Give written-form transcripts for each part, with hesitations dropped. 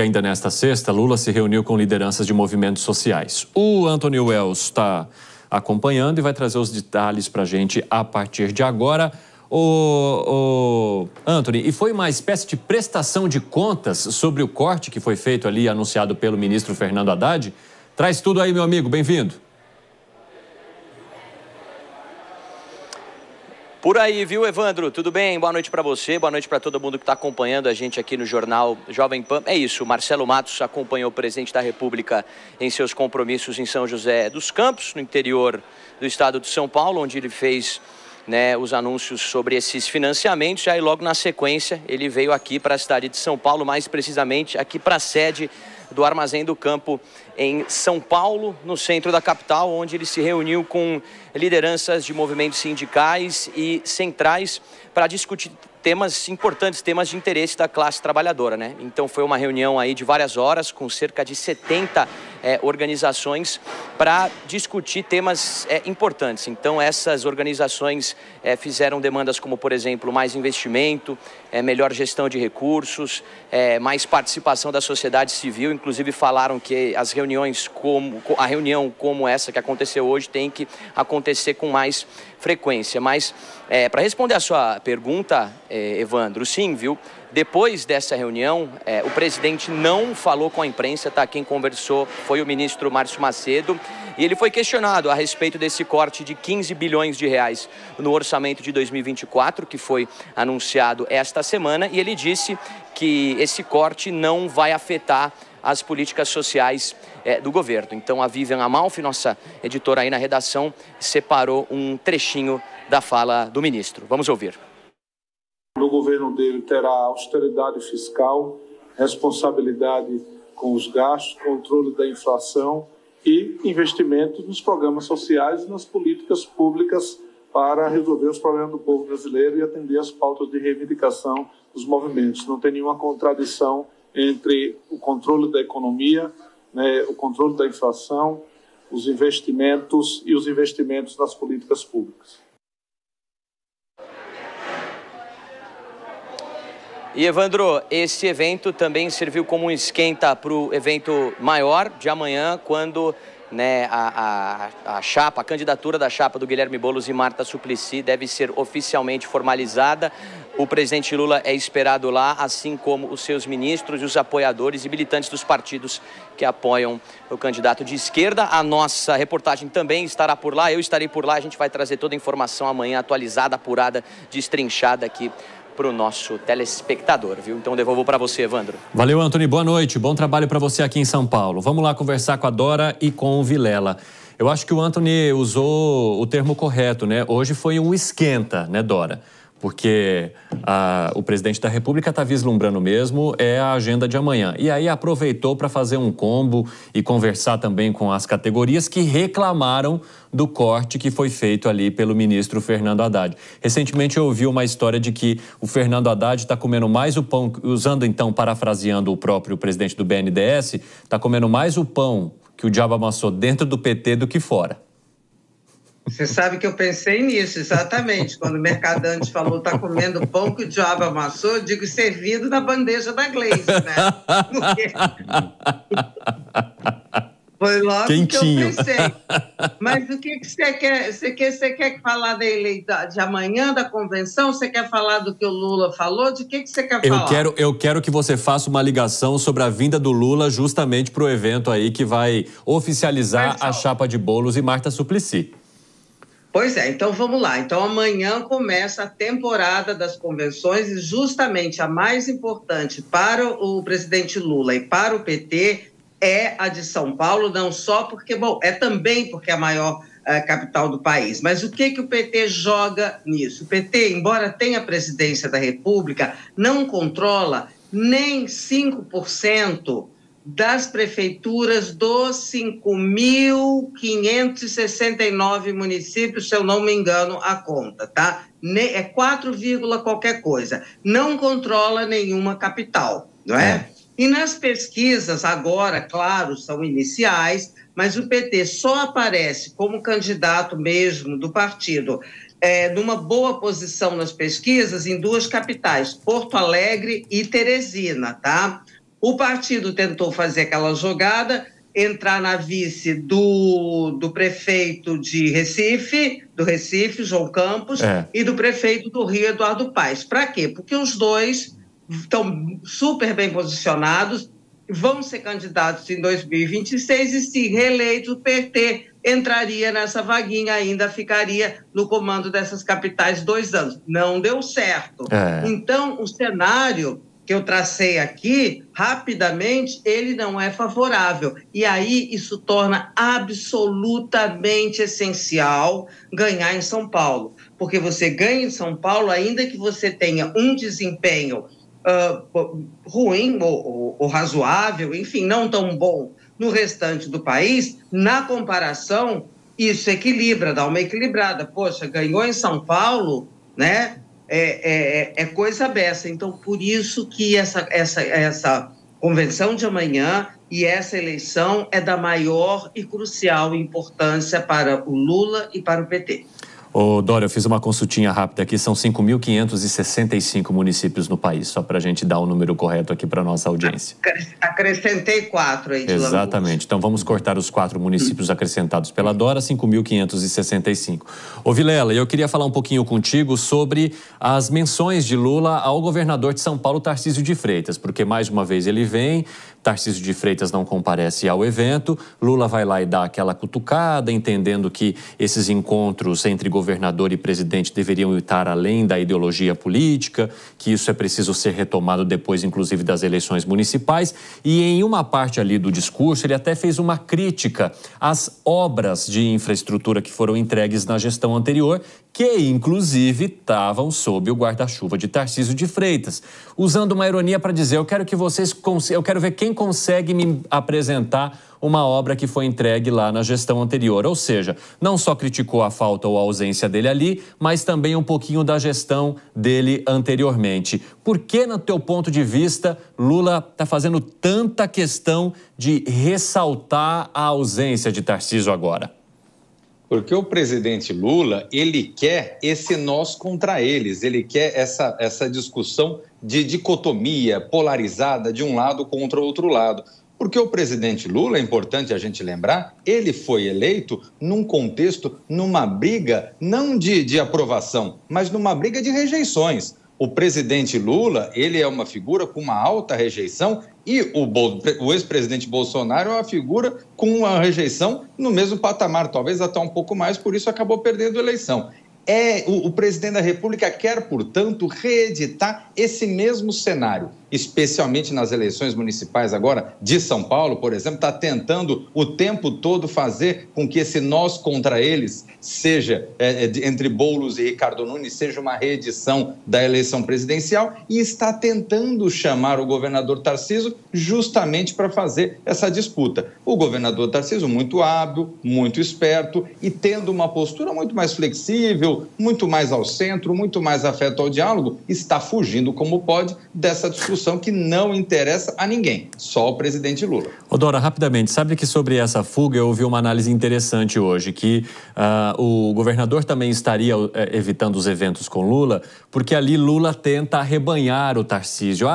que ainda nesta sexta, Lula se reuniu com lideranças de movimentos sociais. O Anthony Wells está acompanhando e vai trazer os detalhes para a gente a partir de agora. Anthony, e foi uma espécie de prestação de contas sobre o corte que foi feito ali, anunciado pelo ministro Fernando Haddad? Traz tudo aí, meu amigo, bem-vindo. Por aí, viu, Evandro? Tudo bem? Boa noite para você, boa noite para todo mundo que está acompanhando a gente aqui no Jornal Jovem Pan. É isso, Marcelo Matos acompanhou o presidente da República em seus compromissos em São José dos Campos, no interior do estado de São Paulo, onde ele fez os anúncios sobre esses financiamentos. E aí, logo na sequência, ele veio aqui para a cidade de São Paulo, mais precisamente aqui para a sede do Armazém do Campo em São Paulo, no centro da capital, onde ele se reuniu com lideranças de movimentos sindicais e centrais para discutir temas importantes, temas de interesse da classe trabalhadora, né? Então foi uma reunião aí de várias horas com cerca de 70 organizações para discutir temas importantes. Então essas organizações fizeram demandas como, por exemplo, mais investimento, melhor gestão de recursos, mais participação da sociedade civil. Inclusive falaram que a reunião como essa que aconteceu hoje tem que acontecer com mais frequência. Mas para responder a sua pergunta, Evandro, sim, viu? Depois dessa reunião, o presidente não falou com a imprensa, tá? Quem conversou foi o ministro Márcio Macedo, e ele foi questionado a respeito desse corte de 15 bilhões de reais no orçamento de 2024, que foi anunciado esta semana, e ele disse que esse corte não vai afetar as políticas sociais do governo. Então a Vivian Amalfi, nossa editora aí na redação, separou um trechinho da fala do ministro. Vamos ouvir. No governo dele terá austeridade fiscal, responsabilidade com os gastos, controle da inflação e investimento nos programas sociais e nas políticas públicas para resolver os problemas do povo brasileiro e atender as pautas de reivindicação dos movimentos. Não tem nenhuma contradição entre o controle da economia, o controle da inflação, os investimentos e os investimentos nas políticas públicas. E, Evandro, esse evento também serviu como um esquenta para o evento maior de amanhã, quando a candidatura da chapa do Guilherme Boulos e Marta Suplicy deve ser oficialmente formalizada. O presidente Lula é esperado lá, assim como os seus ministros e os apoiadores e militantes dos partidos que apoiam o candidato de esquerda. A nossa reportagem também estará por lá, eu estarei por lá, a gente vai trazer toda a informação amanhã atualizada, apurada, destrinchada aqui para o nosso telespectador, viu? Então devolvo para você, Evandro. Valeu, Anthony. Boa noite. Bom trabalho para você aqui em São Paulo. Vamos lá conversar com a Dora e com o Vilela. Eu acho que o Anthony usou o termo correto, né? Hoje foi um esquenta, né, Dora? Porque o presidente da República está vislumbrando mesmo a agenda de amanhã. E aí aproveitou para fazer um combo e conversar também com as categorias que reclamaram do corte que foi feito ali pelo ministro Fernando Haddad. Recentemente eu ouvi uma história de que o Fernando Haddad está comendo mais o pão, usando então, parafraseando o próprio presidente do BNDES, está comendo mais o pão que o diabo amassou dentro do PT do que fora. Você sabe que eu pensei nisso, exatamente. Quando o Mercadante falou está comendo pão que o diabo amassou, eu digo servido na bandeja da Gleice, né? Porque... Foi logo Quentinho. Que eu pensei. Mas o que você quer? Você quer falar de amanhã, da convenção? Você quer falar do que o Lula falou? De que você quer falar? Eu quero que você faça uma ligação sobre a vinda do Lula justamente para o evento aí que vai oficializar a chapa de Boulos e Marta Suplicy. Pois é, então vamos lá. Então amanhã começa a temporada das convenções e justamente a mais importante para o presidente Lula e para o PT é a de São Paulo, não só porque, é também porque é a maior capital do país. Mas o que o PT joga nisso? O PT, embora tenha a presidência da República, não controla nem 5% das prefeituras dos 5.569 municípios, se eu não me engano, a conta, tá? É 4, qualquer coisa. Não controla nenhuma capital, não é? E nas pesquisas, agora, claro, são iniciais, mas o PT só aparece como candidato mesmo do partido numa boa posição nas pesquisas em 2 capitais, Porto Alegre e Teresina, tá? O partido tentou fazer aquela jogada, entrar na vice do prefeito de Recife, João Campos, e do prefeito do Rio, Eduardo Paes. Para quê? Porque os dois estão super bem posicionados, vão ser candidatos em 2026 e, se reeleito, o PT entraria nessa vaguinha, ainda ficaria no comando dessas capitais 2 anos. Não deu certo. Então, o cenário que eu tracei aqui, rapidamente, ele não é favorável. E aí isso torna absolutamente essencial ganhar em São Paulo. Porque você ganha em São Paulo, ainda que você tenha um desempenho ruim ou razoável, enfim, não tão bom no restante do país, na comparação, isso equilibra, dá uma equilibrada. Poxa, ganhou em São Paulo, né? É coisa beça. Então, por isso que essa convenção de amanhã e essa eleição é da maior e crucial importância para o Lula e para o PT. Ô, Dora, eu fiz uma consultinha rápida aqui, são 5.565 municípios no país, só para a gente dar o número correto aqui para nossa audiência. Acrescentei 4 aí de Exatamente, então vamos cortar os 4 municípios acrescentados pela Dora, 5.565. Ô, Vilela, eu queria falar um pouquinho contigo sobre as menções de Lula ao governador de São Paulo, Tarcísio de Freitas, porque mais uma vez ele vem, Tarcísio de Freitas não comparece ao evento, Lula vai lá e dá aquela cutucada, entendendo que esses encontros entre governador e presidente deveriam estar além da ideologia política, que isso é preciso ser retomado depois, inclusive, das eleições municipais. E em uma parte ali do discurso, ele até fez uma crítica às obras de infraestrutura que foram entregues na gestão anterior, que, inclusive, estavam sob o guarda-chuva de Tarcísio de Freitas, usando uma ironia para dizer, eu quero ver quem consegue me apresentar uma obra que foi entregue lá na gestão anterior. Ou seja, não só criticou a falta ou a ausência dele ali, mas também um pouquinho da gestão dele anteriormente. Por que, no teu ponto de vista, Lula está fazendo tanta questão de ressaltar a ausência de Tarcísio agora? Porque o presidente Lula, ele quer esse nós contra eles, ele quer essa discussão de dicotomia polarizada de um lado contra o outro lado. Porque o presidente Lula, é importante a gente lembrar, ele foi eleito num contexto, numa briga não de aprovação, mas numa briga de rejeições. O presidente Lula, ele é uma figura com uma alta rejeição e o ex-presidente Bolsonaro é uma figura com uma rejeição no mesmo patamar, talvez até um pouco mais, por isso acabou perdendo a eleição. O presidente da República quer, portanto, reeditar esse mesmo cenário, especialmente nas eleições municipais agora de São Paulo, por exemplo, está tentando o tempo todo fazer com que esse nós contra eles seja, entre Boulos e Ricardo Nunes, seja uma reedição da eleição presidencial e está tentando chamar o governador Tarcísio justamente para fazer essa disputa. O governador Tarcísio muito hábil, muito esperto e tendo uma postura muito mais flexível, muito mais ao centro, muito mais afeto ao diálogo, está fugindo como pode dessa discussão que não interessa a ninguém, só ao presidente Lula. Ô, Dora, rapidamente, sabe que sobre essa fuga eu ouvi uma análise interessante hoje, que o governador também estaria evitando os eventos com Lula, porque ali Lula tenta arrebanhar o Tarcísio.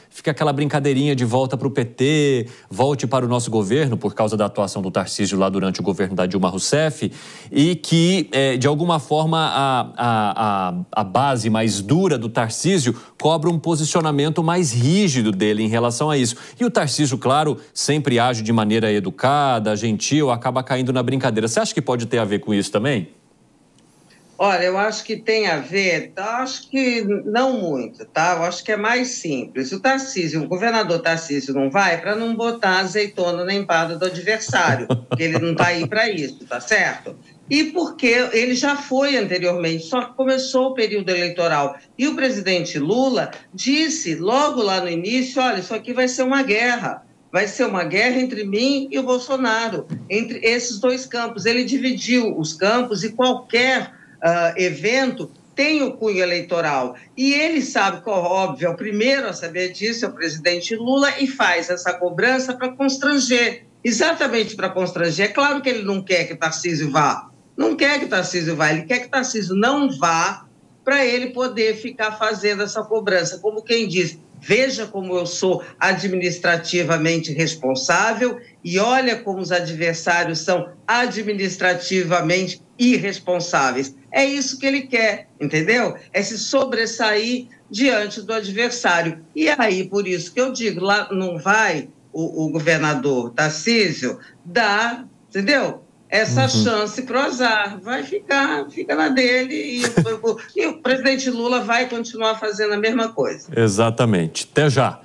Fica aquela brincadeirinha de volta para o PT, volte para o nosso governo, por causa da atuação do Tarcísio lá durante o governo da Dilma Rousseff, e que, de alguma forma, a base mais dura do Tarcísio cobra um posicionamento mais rígido dele em relação a isso. E o Tarcísio, claro, sempre age de maneira educada, gentil, acaba caindo na brincadeira. Você acha que pode ter a ver com isso também? Olha, eu acho que tem a ver, acho que não muito, tá? Eu acho que é mais simples. O governador Tarcísio não vai para não botar azeitona na empada do adversário, porque ele não está aí para isso, tá certo? E porque ele já foi anteriormente, só que começou o período eleitoral. E o presidente Lula disse logo lá no início, olha, isso aqui vai ser uma guerra. Vai ser uma guerra entre mim e o Bolsonaro, entre esses dois campos. Ele dividiu os campos e qualquer evento tem o cunho eleitoral. E ele sabe, óbvio, é o primeiro a saber disso, é o presidente Lula, e faz essa cobrança para constranger, exatamente para constranger. É claro que ele não quer que Tarcísio vá, não quer que Tarcísio vá, ele quer que Tarcísio não vá para ele poder ficar fazendo essa cobrança. Como quem diz, veja como eu sou administrativamente responsável e olha como os adversários são administrativamente irresponsáveis. É isso que ele quer, entendeu? É se sobressair diante do adversário. E aí, por isso que eu digo, lá não vai o governador Tarcísio dar, entendeu? Essa chance para o azar. Vai fica na dele e o presidente Lula vai continuar fazendo a mesma coisa. Exatamente. Até já.